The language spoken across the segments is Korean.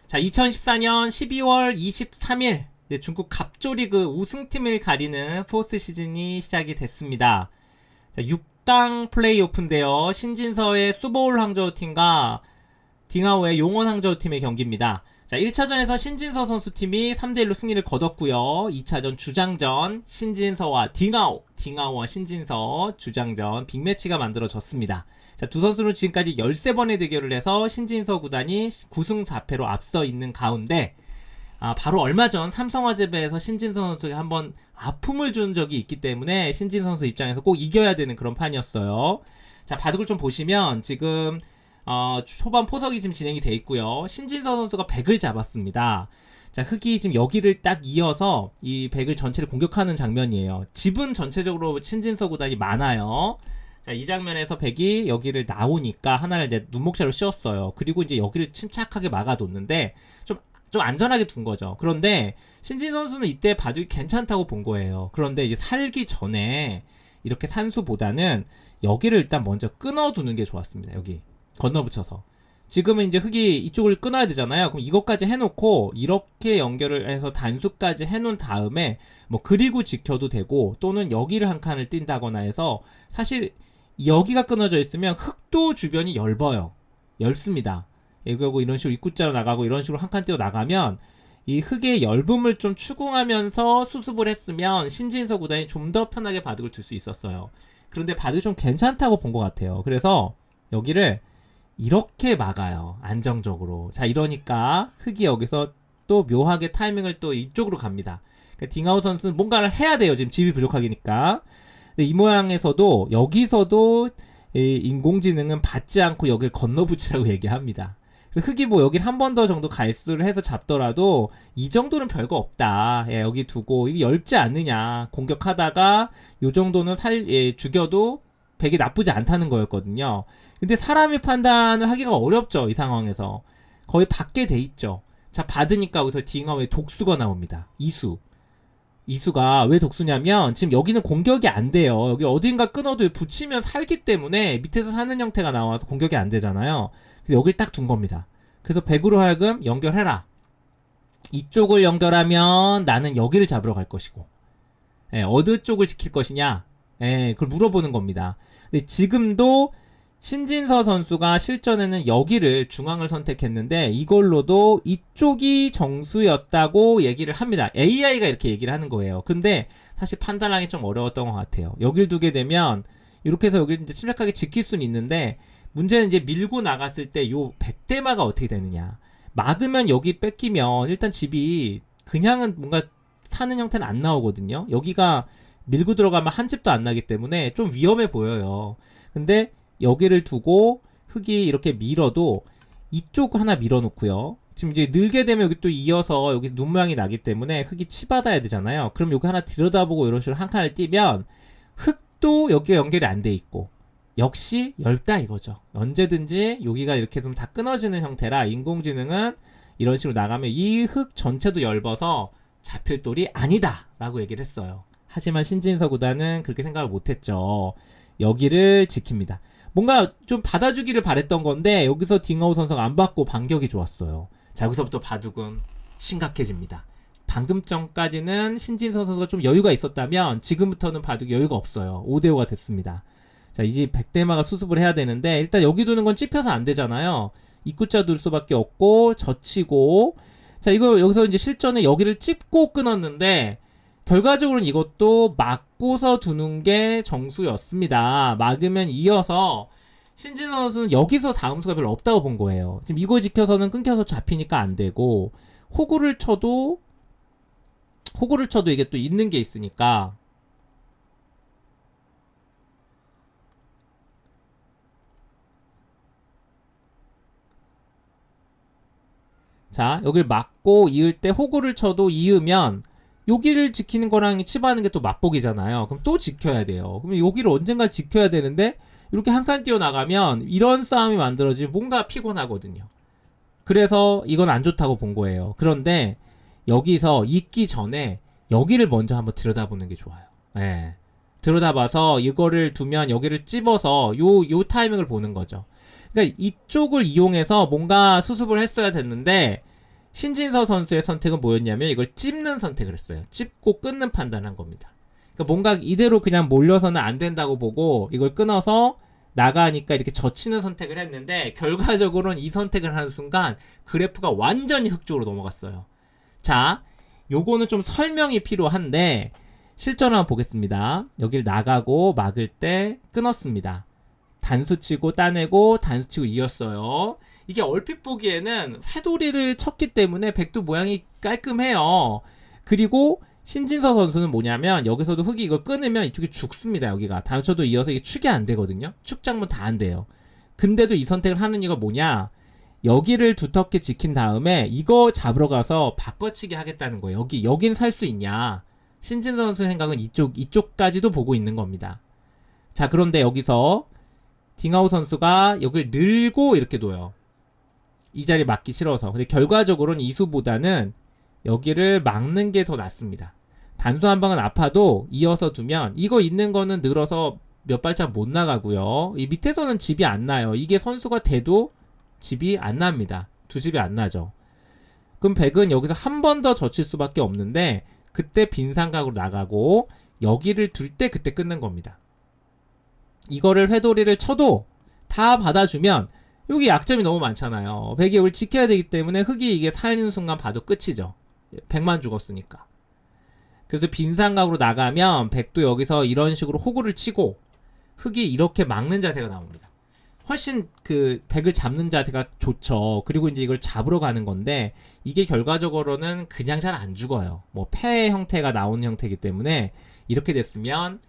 자, 2014년 12월 23일 중국 갑조리그 우승팀을 가리는 포스트 시즌이 시작이 됐습니다. 자, 6강 플레이오프인데요. 신진서의 수보울 항저우팀과 딩하오의 용원 항저우팀의 경기입니다. 자, 1차전에서 신진서 선수팀이 3대1로 승리를 거뒀고요. 2차전 주장전 신진서와 딩하오와 신진서 주장전 빅매치가 만들어졌습니다. 자, 두 선수는 지금까지 13번의 대결을 해서 신진서 구단이 9승 4패로 앞서 있는 가운데 바로 얼마 전 삼성화재배에서 신진서 선수가 한번 아픔을 준 적이 있기 때문에 신진서 선수 입장에서 꼭 이겨야 되는 그런 판이었어요. 자, 바둑을 좀 보시면 지금 초반 포석이 지금 진행이 돼 있고요. 신진서 선수가 100을 잡았습니다. 자, 흑이 지금 여기를 딱 이어서 이 100을 전체를 공격하는 장면이에요. 집은 전체적으로 신진서 구단이 많아요. 자, 이 장면에서 100이 여기를 나오니까 하나를 이제 눈목차로 씌웠어요. 그리고 이제 여기를 침착하게 막아뒀는데 좀 안전하게 둔 거죠. 그런데 신진 선수는 이때 바둑이 괜찮다고 본 거예요. 그런데 이제 살기 전에 이렇게 산수보다는 여기를 일단 먼저 끊어두는 게 좋았습니다. 여기 건너붙여서. 지금은 이제 흑이 이쪽을 끊어야 되잖아요. 그럼 이것까지 해놓고 이렇게 연결을 해서 단수까지 해놓은 다음에 뭐 그리고 지켜도 되고 또는 여기를 한 칸을 띈다거나 해서 사실 여기가 끊어져 있으면 흑도 주변이 넓습니다. 그리고 이런 식으로 입구자로 나가고 이런 식으로 한 칸 띄워 나가면 이 흑의 열분을 좀 추궁하면서 수습을 했으면 신진서 구단이 좀 더 편하게 바둑을 둘 수 있었어요. 그런데 바둑이 좀 괜찮다고 본 것 같아요. 그래서 여기를 이렇게 막아요. 안정적으로. 자, 이러니까 흑이 여기서 또 묘하게 타이밍을 또 이쪽으로 갑니다. 그러니까 딩하오 선수는 뭔가를 해야 돼요. 지금 집이 부족하니까. 이 모양에서도 여기서도 이 인공지능은 받지 않고 여기를 건너붙이라고 얘기합니다. 그래서 흑이 뭐 여길 한 번 더 정도 갈수를 해서 잡더라도 이 정도는 별거 없다. 예, 여기 두고 이게 넓지 않느냐. 공격하다가 요 정도는 죽여도 백이 나쁘지 않다는 거였거든요. 근데 사람의 판단을 하기가 어렵죠. 이 상황에서. 거의 받게 돼 있죠. 자, 받으니까 여기서 딩하오의 독수가 나옵니다. 이수가 왜 독수냐면 지금 여기는 공격이 안 돼요. 여기 어딘가 끊어도 붙이면 살기 때문에 밑에서 사는 형태가 나와서 공격이 안 되잖아요. 그래서 여길 딱 둔 겁니다. 그래서 100으로 하여금 연결해라. 이쪽을 연결하면 나는 여기를 잡으러 갈 것이고, 어느 쪽을 지킬 것이냐, 그걸 물어보는 겁니다. 근데 지금도 신진서 선수가 실전에는 여기를 중앙을 선택했는데 이걸로도 이쪽이 정수였다고 얘기를 합니다. AI가 이렇게 얘기를 하는 거예요. 근데 사실 판단하기 좀 어려웠던 것 같아요. 여길 두게 되면 이렇게 해서 여기를 이제 침착하게 지킬 수는 있는데 문제는 이제 밀고 나갔을 때 요 백대마가 어떻게 되느냐. 막으면 여기 뺏기면 일단 집이 그냥은 뭔가 사는 형태는 안 나오거든요. 여기가 밀고 들어가면 한 집도 안 나기 때문에 좀 위험해 보여요. 근데 여기를 두고 흑이 이렇게 밀어도 이쪽 하나 밀어놓고요. 지금 이제 늘게 되면 여기 또 이어서 여기 눈 모양이 나기 때문에 흑이 치받아야 되잖아요. 그럼 여기 하나 들여다보고 이런 식으로 한 칸을 띄면 흑도 여기가 연결이 안 돼 있고 역시 넓다 이거죠. 언제든지 여기가 이렇게 좀 다 끊어지는 형태라 인공지능은 이런 식으로 나가면 이 흑 전체도 넓어서 잡힐 돌이 아니다 라고 얘기를 했어요. 하지만 신진서 구단은 그렇게 생각을 못했죠. 여기를 지킵니다. 뭔가 좀 받아주기를 바랬던 건데 여기서 딩하오 선수가 안 받고 반격이 좋았어요. 자, 여기서부터 바둑은 심각해집니다. 방금 전까지는 신진서 선수가 좀 여유가 있었다면 지금부터는 바둑이 여유가 없어요. 5대5가 됐습니다. 자, 이제 100대마가 수습을 해야 되는데 일단 여기 두는 건 찝혀서 안 되잖아요. 입구자 둘 수밖에 없고 젖히고 자, 이거 여기서 이제 실전에 여기를 찝고 끊었는데 결과적으로는 이것도 막고서 두는 게 정수였습니다. 막으면 이어서 신진서 선수는 여기서 다음수가 별로 없다고 본 거예요. 지금 이거 지켜서는 끊겨서 잡히니까 안 되고 호구를 쳐도 이게 또 있는 게 있으니까 자, 여길 막고 이을 때 호구를 쳐도 이으면 여기를 지키는 거랑 치바하는 게 또 맞복이잖아요. 그럼 또 지켜야 돼요. 그럼 여기를 언젠가 지켜야 되는데 이렇게 한 칸 뛰어나가면 이런 싸움이 만들어지면 뭔가 피곤하거든요. 그래서 이건 안 좋다고 본 거예요. 그런데 여기서 있기 전에 여기를 먼저 한번 들여다보는 게 좋아요. 예. 들여다봐서 이거를 두면 여기를 찝어서 요 타이밍을 보는 거죠. 그러니까 이쪽을 이용해서 뭔가 수습을 했어야 됐는데 신진서 선수의 선택은 뭐였냐면 이걸 찝는 선택을 했어요. 찝고 끊는 판단한 겁니다. 그러니까 뭔가 이대로 그냥 몰려서는 안 된다고 보고 이걸 끊어서 나가니까 이렇게 젖히는 선택을 했는데 결과적으로는 이 선택을 하는 순간 그래프가 완전히 흑쪽으로 넘어갔어요. 자, 요거는 좀 설명이 필요한데 실전을 한번 보겠습니다. 여길 나가고 막을 때 끊었습니다. 단수 치고 따내고 단수 치고 이었어요. 이게 얼핏 보기에는 회돌이를 쳤기 때문에 백도 모양이 깔끔해요. 그리고 신진서 선수는 뭐냐면 여기서도 흑이 이걸 끊으면 이쪽이 죽습니다. 여기가 단초도 이어서 이게 축이 안 되거든요. 축 장문 다 안 돼요. 근데도 이 선택을 하는 이유가 뭐냐, 여기를 두텁게 지킨 다음에 이거 잡으러 가서 바꿔치기 하겠다는 거예요. 여긴 살 수 있냐. 신진서 선수의 생각은 이쪽까지도 보고 있는 겁니다. 자, 그런데 여기서 딩하우 선수가 여길 늘고 이렇게 둬요. 이 자리 맞기 싫어서. 근데 결과적으로는 이수보다는 여기를 막는 게 더 낫습니다. 단수 한 방은 아파도 이어서 두면 이거 있는 거는 늘어서 몇 발짝 못 나가고요. 이 밑에서는 집이 안 나요. 이게 선수가 돼도 집이 안 납니다. 두 집이 안 나죠. 그럼 백은 여기서 한 번 더 젖힐 수밖에 없는데 그때 빈 삼각으로 나가고 여기를 둘 때 그때 끊는 겁니다. 이거를 회돌이를 쳐도 다 받아주면 여기 약점이 너무 많잖아요. 백이 여기를 지켜야 되기 때문에 흑이 이게 살리는 순간 봐도 끝이죠. 백만 죽었으니까. 그래서 빈 삼각으로 나가면 백도 여기서 이런 식으로 호구를 치고 흑이 이렇게 막는 자세가 나옵니다. 훨씬 그 백을 잡는 자세가 좋죠. 그리고 이제 이걸 잡으러 가는 건데 이게 결과적으로는 그냥 잘 안 죽어요. 뭐 패 형태가 나오는 형태이기 때문에 이렇게 됐으면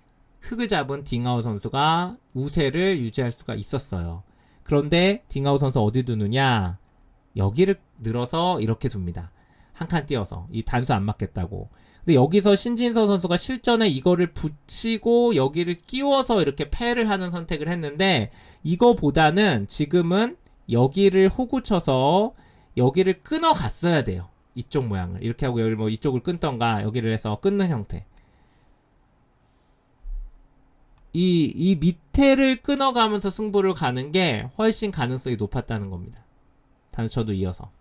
흑을 잡은 딩하우 선수가 우세를 유지할 수가 있었어요. 그런데 딩하우 선수 어디 두느냐, 여기를 늘어서 이렇게 둡니다. 한 칸 띄어서 이 단수 안 맞겠다고. 근데 여기서 신진서 선수가 실전에 이거를 붙이고 여기를 끼워서 이렇게 패를 하는 선택을 했는데 이거보다는 지금은 여기를 호구 쳐서 여기를 끊어 갔어야 돼요. 이쪽 모양을 이렇게 하고 여기 뭐 이쪽을 끊던가 여기를 해서 끊는 형태. 이 밑에를 끊어가면서 승부를 가는 게 훨씬 가능성이 높았다는 겁니다. 단수쳐도 이어서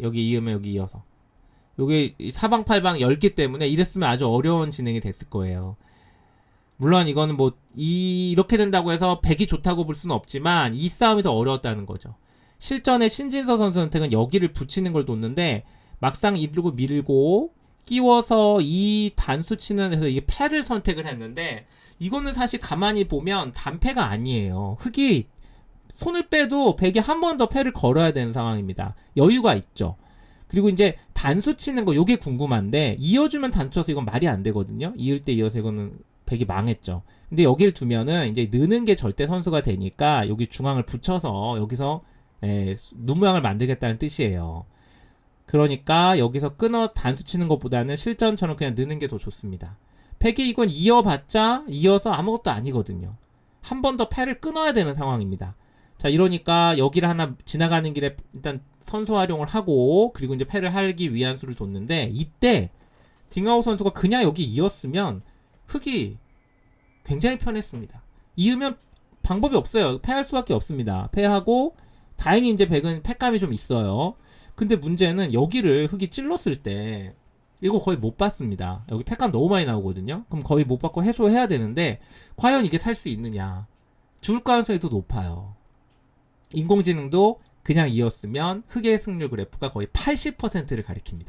여기 이으면 여기 이어서 요게 사방팔방 열기 때문에 이랬으면 아주 어려운 진행이 됐을 거예요. 물론 이거는 뭐 이렇게 된다고 해서 백이 좋다고 볼 수는 없지만 이 싸움이 더 어려웠다는 거죠. 실전에 신진서 선수 선택은 여기를 붙이는 걸 뒀는데 막상 이르고 밀고 끼워서 이 단수 치는 데서 이게 패를 선택을 했는데 이거는 사실 가만히 보면 단패가 아니에요. 흑이 손을 빼도 백이 한 번 더 패를 걸어야 되는 상황입니다. 여유가 있죠. 그리고 이제 단수 치는 거 요게 궁금한데 이어주면 단수 쳐서 이건 말이 안 되거든요. 이을 때 이어서 이거는 백이 망했죠. 근데 여기를 두면은 이제 느는 게 절대 선수가 되니까 여기 중앙을 붙여서 여기서 눈 모양을 만들겠다는 뜻이에요. 그러니까 여기서 끊어 단수 치는 것보다는 실전처럼 그냥 느는 게 더 좋습니다. 백이 이건 이어봤자 이어서 아무것도 아니거든요. 한 번 더 패를 끊어야 되는 상황입니다. 자, 이러니까 여기를 하나 지나가는 길에 일단 선수 활용을 하고 그리고 이제 패를 하기 위한 수를 뒀는데 이때 딩하우 선수가 그냥 여기 이었으면 흑이 굉장히 편했습니다. 이으면 방법이 없어요. 패할 수밖에 없습니다. 패하고 다행히 이제 백은 패감이 좀 있어요. 근데 문제는 여기를 흑이 찔렀을 때 이거 거의 못 받습니다. 여기 패감 너무 많이 나오거든요. 그럼 거의 못 받고 해소해야 되는데 과연 이게 살 수 있느냐, 죽을 가능성이 더 높아요. 인공지능도 그냥 이었으면 흑의 승률 그래프가 거의 80%를 가리킵니다.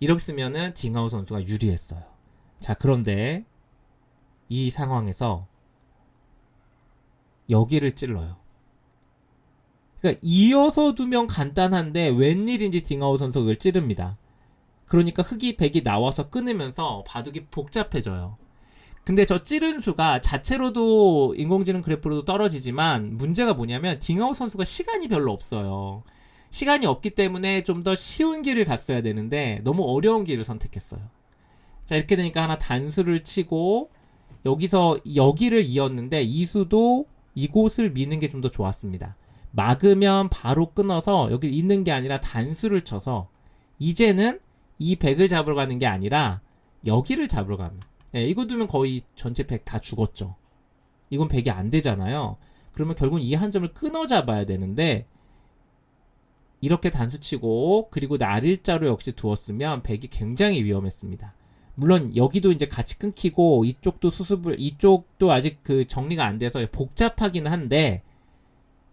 이렇게 쓰면은 딩하우 선수가 유리했어요. 자, 그런데 이 상황에서 여기를 찔러요. 그러니까 이어서 두면 간단한데 웬일인지 딩하우 선수가 이걸 찌릅니다. 그러니까 흑이 백이 나와서 끊으면서 바둑이 복잡해져요. 근데 저 찌른 수가 자체로도 인공지능 그래프로도 떨어지지만 문제가 뭐냐면 딩하우 선수가 시간이 별로 없어요. 시간이 없기 때문에 좀 더 쉬운 길을 갔어야 되는데 너무 어려운 길을 선택했어요. 자, 이렇게 되니까 하나 단수를 치고 여기서 여기를 이었는데 이 수도 이곳을 미는 게 좀 더 좋았습니다. 막으면 바로 끊어서 여기 있는 게 아니라 단수를 쳐서 이제는 이 백을 잡으러 가는 게 아니라 여기를 잡으러 가면, 이거 두면 거의 전체 백 다 죽었죠. 이건 백이 안 되잖아요. 그러면 결국은 이 한 점을 끊어 잡아야 되는데 이렇게 단수치고 그리고 날일자로 역시 두었으면 백이 굉장히 위험했습니다. 물론 여기도 이제 같이 끊기고 이쪽도 이쪽도 아직 그 정리가 안 돼서 복잡하긴 한데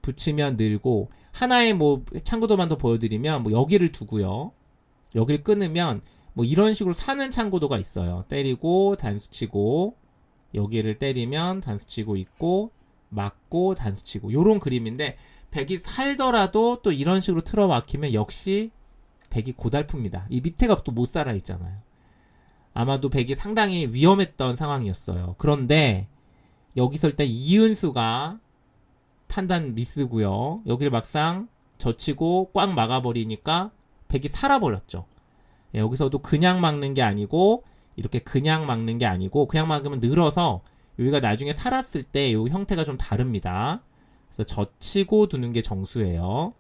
붙이면 늘고 하나의 뭐 참고도만 더 보여드리면 뭐 여기를 두고요. 여기를 끊으면 뭐 이런 식으로 사는 참고도가 있어요. 때리고 단수치고 여기를 때리면 단수치고 있고 맞고 단수치고 요런 그림인데 백이 살더라도 또 이런 식으로 틀어 막히면 역시 백이 고달픕니다. 이 밑에가 또 못 살아 있잖아요. 아마도 백이 상당히 위험했던 상황이었어요. 그런데 여기서 일단 이은수가 판단 미스고요. 여기를 막상 젖히고 꽉 막아버리니까 백이 살아버렸죠. 예, 여기서도 그냥 막는 게 아니고 이렇게 그냥 막는 게 아니고 그냥 막으면 늘어서 여기가 나중에 살았을 때 이 형태가 좀 다릅니다. 그래서 젖히고 두는 게 정수예요.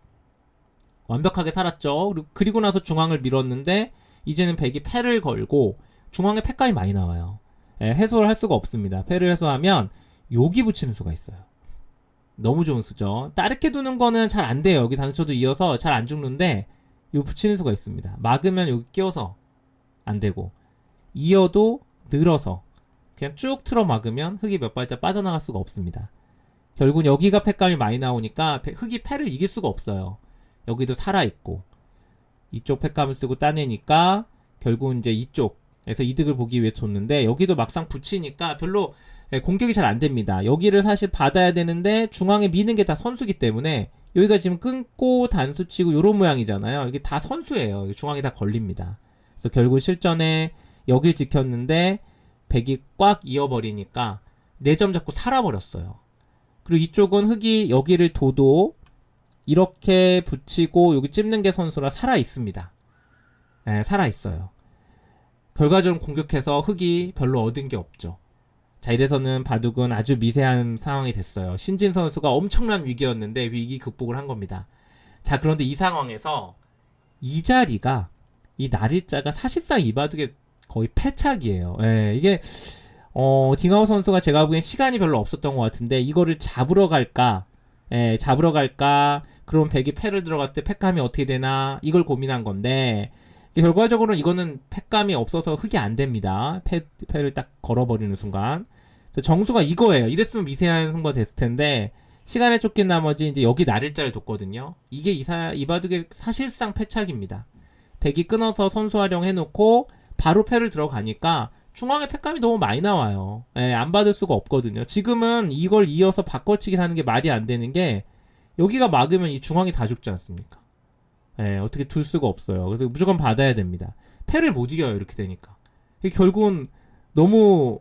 완벽하게 살았죠. 그리고 나서 중앙을 밀었는데 이제는 백이 패를 걸고 중앙에 패감이 많이 나와요. 예, 해소를 할 수가 없습니다. 패를 해소하면 여기 붙이는 수가 있어요. 너무 좋은 수죠. 따르게 두는 거는 잘 안 돼요. 여기 단수쳐도 이어서 잘 안 죽는데 요 붙이는 수가 있습니다. 막으면 여기 끼워서 안 되고 이어도 늘어서 그냥 쭉 틀어 막으면 흑이 몇 발자 빠져나갈 수가 없습니다. 결국 여기가 패감이 많이 나오니까 흑이 패를 이길 수가 없어요. 여기도 살아있고 이쪽 패감을 쓰고 따내니까 결국 이제 이쪽에서 이득을 보기 위해 뒀는데 여기도 막상 붙이니까 별로 공격이 잘 안 됩니다. 여기를 사실 받아야 되는데 중앙에 미는 게 다 선수기 때문에 여기가 지금 끊고 단수치고 요런 모양이잖아요. 이게 다 선수예요. 중앙에 다 걸립니다. 그래서 결국 실전에 여길 지켰는데 백이 꽉 이어버리니까 4점 잡고 살아버렸어요. 그리고 이쪽은 흑이 여기를 둬도 이렇게 붙이고 여기 찝는 게 선수라 살아있습니다. 네, 살아있어요. 결과적으로 공격해서 흑이 별로 얻은 게 없죠. 자, 이래서는 바둑은 아주 미세한 상황이 됐어요. 신진 선수가 엄청난 위기였는데 위기 극복을 한 겁니다. 자, 그런데 이 상황에서 이 자리가 이 날일자가 사실상 이 바둑의 거의 패착이에요. 예, 이게 딩하우 선수가 제가 보기엔 시간이 별로 없었던 것 같은데 이거를 잡으러 갈까? 예, 잡으러 갈까? 그럼 백이 패를 들어갔을 때 패감이 어떻게 되나? 이걸 고민한 건데 결과적으로 이거는 패감이 없어서 흑이 안 됩니다. 패를 딱 걸어버리는 순간. 정수가 이거예요. 이랬으면 미세한 승부가 됐을 텐데 시간에 쫓긴 나머지 이제 여기 날일자를 뒀거든요. 이게 이 바둑의 사실상 패착입니다. 백이 끊어서 선수 활용해놓고 바로 패를 들어가니까 중앙에 패감이 너무 많이 나와요. 예, 안 받을 수가 없거든요. 지금은 이걸 이어서 바꿔치기를 하는 게 말이 안 되는 게 여기가 막으면 이 중앙이 다 죽지 않습니까? 예, 어떻게 둘 수가 없어요. 그래서 무조건 받아야 됩니다. 패를 못 이겨요. 이렇게 되니까. 결국은 너무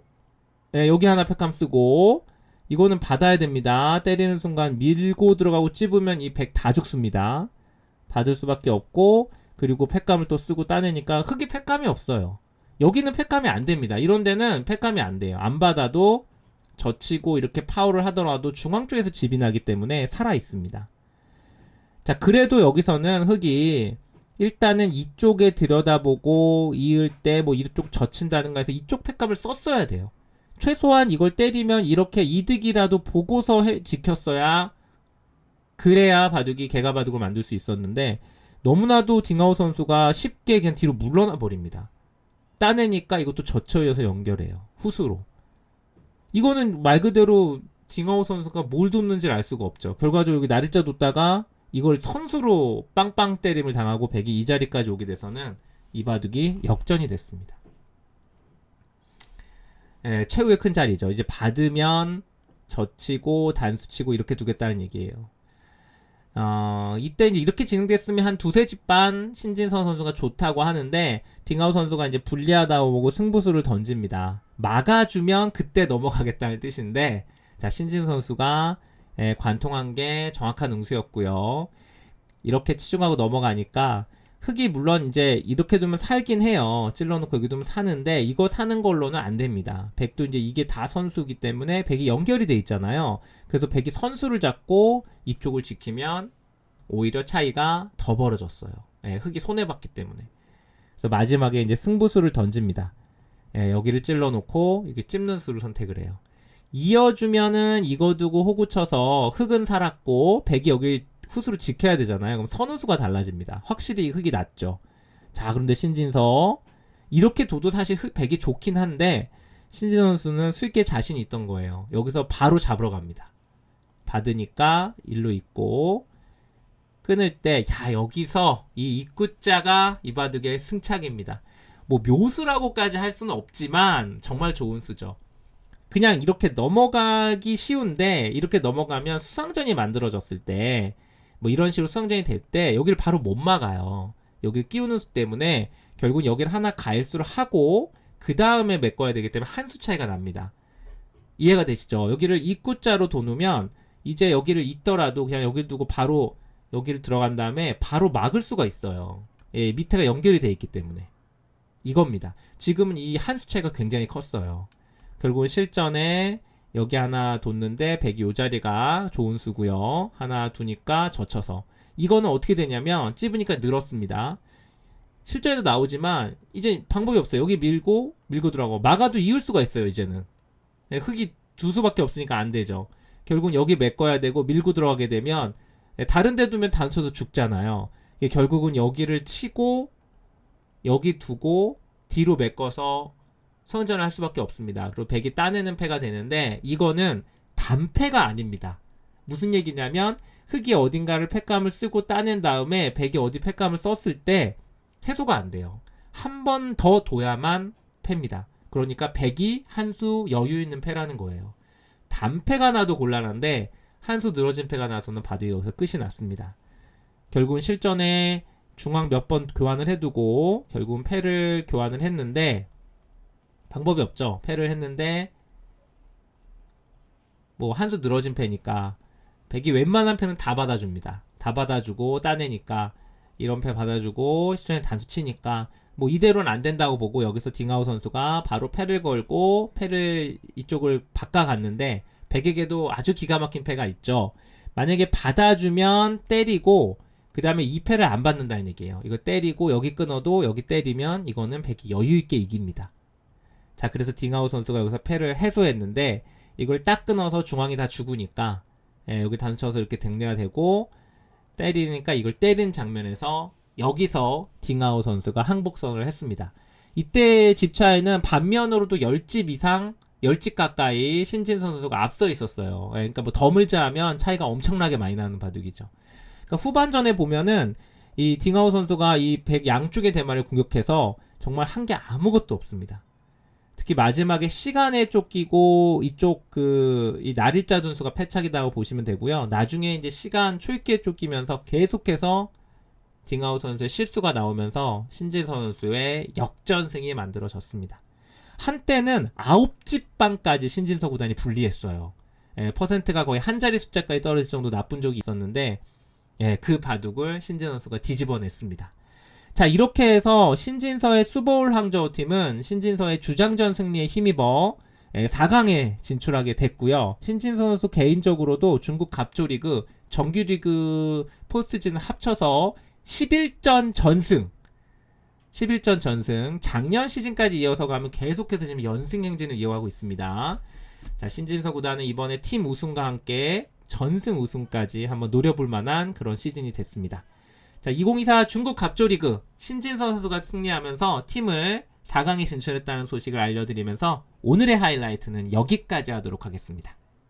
여기 하나 패감 쓰고 이거는 받아야 됩니다. 때리는 순간 밀고 들어가고 찝으면 이 백 다 죽습니다. 받을 수밖에 없고 그리고 패감을 또 쓰고 따내니까 흑이 패감이 없어요. 여기는 패감이 안 됩니다. 이런 데는 패감이 안 돼요. 안 받아도 젖히고 이렇게 파울을 하더라도 중앙 쪽에서 집이 나기 때문에 살아 있습니다. 자, 그래도 여기서는 흑이 일단은 이쪽에 들여다보고 이을 때 뭐 이쪽 젖힌다든가 해서 이쪽 패감을 썼어야 돼요. 최소한 이걸 때리면 이렇게 이득이라도 보고서 지켰어야 그래야 바둑이 개가 바둑을 만들 수 있었는데 너무나도 딩하우 선수가 쉽게 그냥 뒤로 물러나 버립니다. 따내니까 이것도 젖혀여서 연결해요. 후수로. 이거는 말 그대로 딩하우 선수가 뭘 돕는지 알 수가 없죠. 결과적으로 여기 날일자 뒀다가 이걸 선수로 빵빵 때림을 당하고 백이 이 자리까지 오게 돼서는 이 바둑이 역전이 됐습니다. 예, 최후의 큰 자리죠. 이제 받으면 젖히고 단수치고 이렇게 두겠다는 얘기예요. 이때 이제 이렇게 진행됐으면 한 두세 집 반 신진서 선수가 좋다고 하는데 딩하우 선수가 이제 불리하다고 보고 승부수를 던집니다. 막아주면 그때 넘어가겠다는 뜻인데 자, 신진 선수가 관통한 게 정확한 응수였고요. 이렇게 치중하고 넘어가니까 흑이 물론 이제 이렇게 두면 살긴 해요. 찔러놓고 여기 두면 사는데 이거 사는 걸로는 안 됩니다. 백도 이제 이게 다 선수기 때문에 백이 연결이 돼 있잖아요. 그래서 백이 선수를 잡고 이쪽을 지키면 오히려 차이가 더 벌어졌어요. 흑이 손해봤기 때문에. 그래서 마지막에 이제 승부수를 던집니다. 여기를 찔러놓고 이렇게 찝는 수를 선택을 해요. 이어주면은 이거 두고 호구 쳐서 흑은 살았고 백이 여기 훗으로 지켜야 되잖아요. 그럼 선우수가 달라집니다. 확실히 흙이 낮죠. 자, 그런데 신진서 이렇게 둬도 사실 백이 좋긴 한데 신진서 선수는 쓸게 자신이 있던 거예요. 여기서 바로 잡으러 갑니다. 받으니까 일로 있고 끊을 때, 야, 여기서 이 입구자가 이 바둑의 승착입니다. 뭐 묘수라고까지 할 수는 없지만 정말 좋은 수죠. 그냥 이렇게 넘어가기 쉬운데 이렇게 넘어가면 수상전이 만들어졌을 때 뭐 이런 식으로 수상전이 될 때 여기를 바로 못 막아요. 여기를 끼우는 수 때문에 결국 여기를 하나 가일수를 하고 그 다음에 메꿔야 되기 때문에 한 수 차이가 납니다. 이해가 되시죠? 여기를 입구자로 도누면 이제 여기를 있더라도 그냥 여기 두고 바로 여기를 들어간 다음에 바로 막을 수가 있어요. 예, 밑에가 연결이 돼 있기 때문에. 이겁니다. 지금은 이 한 수 차이가 굉장히 컸어요. 결국은 실전에 여기 하나 뒀는데 백이 요 자리가 좋은 수고요. 하나 두니까 젖혀서. 이거는 어떻게 되냐면 찝으니까 늘었습니다. 실전에도 나오지만 이제 방법이 없어요. 여기 밀고 들어가고 막아도 이을 수가 있어요. 이제는. 예, 흙이 두 수밖에 없으니까 안 되죠. 결국은 여기 메꿔야 되고 밀고 들어가게 되면 다른 데 두면 단서서 죽잖아요. 결국은 여기를 치고 여기 두고 뒤로 메꿔서 성전을 할 수밖에 없습니다. 그리고 백이 따내는 패가 되는데 이거는 단패가 아닙니다. 무슨 얘기냐면 흙이 어딘가를 패감을 쓰고 따낸 다음에 백이 어디 패감을 썼을 때 해소가 안 돼요. 한 번 더 둬야만 패입니다. 그러니까 백이 한 수 여유 있는 패라는 거예요. 단패가 나도 곤란한데 한 수 늘어진 패가 나서는 바둑이 여기서 끝이 났습니다. 결국은 실전에 중앙 몇 번 교환을 해두고 결국은 패를 교환을 했는데 방법이 없죠. 패를 했는데 뭐 한 수 늘어진 패니까 백이 웬만한 패는 다 받아줍니다. 다 받아주고 따내니까 이런 패 받아주고 실전에 단수 치니까 뭐 이대로는 안 된다고 보고 여기서 딩하우 선수가 바로 패를 걸고 패를 이쪽을 바꿔갔는데 백에게도 아주 기가 막힌 패가 있죠. 만약에 받아주면 때리고 그 다음에 이 패를 안 받는다는 얘기예요. 이거 때리고 여기 끊어도 여기 때리면 이거는 백이 여유있게 이깁니다. 자, 그래서 딩하우 선수가 여기서 패를 해소했는데 이걸 딱 끊어서 중앙이 다 죽으니까 여기 단수 쳐서 이렇게 등대가 되고 때리니까 이걸 때린 장면에서 여기서 딩하우 선수가 항복선을 했습니다. 이때 집 차이는 반면으로도 10집 이상 10집 가까이 신진 선수가 앞서 있었어요. 그러니까 뭐 더 물자 하면 차이가 엄청나게 많이 나는 바둑이죠. 그러니까 후반전에 보면은 이 딩하우 선수가 이 백 양쪽의 대마를 공격해서 정말 한 게 아무것도 없습니다. 특히 마지막에 시간에 쫓기고 이쪽 이 날일자 dun수가 패착이라고 보시면 되고요. 나중에 이제 시간 초읽기에 쫓기면서 계속해서 딩하우 선수의 실수가 나오면서 신진 선수의 역전승이 만들어졌습니다. 한때는 9집방까지 신진서 구단이 불리했어요. 퍼센트가 거의 한 자리 숫자까지 떨어질 정도 나쁜 적이 있었는데 그 바둑을 신진 선수가 뒤집어냈습니다. 자, 이렇게 해서 신진서의 수보울 항저우 팀은 신진서의 주장전 승리에 힘입어 4강에 진출하게 됐고요. 신진서 선수 개인적으로도 중국 갑조리그 정규리그 포스트시즌 합쳐서 11전 전승 작년 시즌까지 이어서 가면 계속해서 지금 연승 행진을 이어가고 있습니다. 자, 신진서 구단은 이번에 팀 우승과 함께 전승 우승까지 한번 노려볼 만한 그런 시즌이 됐습니다. 자, 2024 중국 갑조리그 신진서 선수가 승리하면서 팀을 4강에 진출했다는 소식을 알려드리면서 오늘의 하이라이트는 여기까지 하도록 하겠습니다.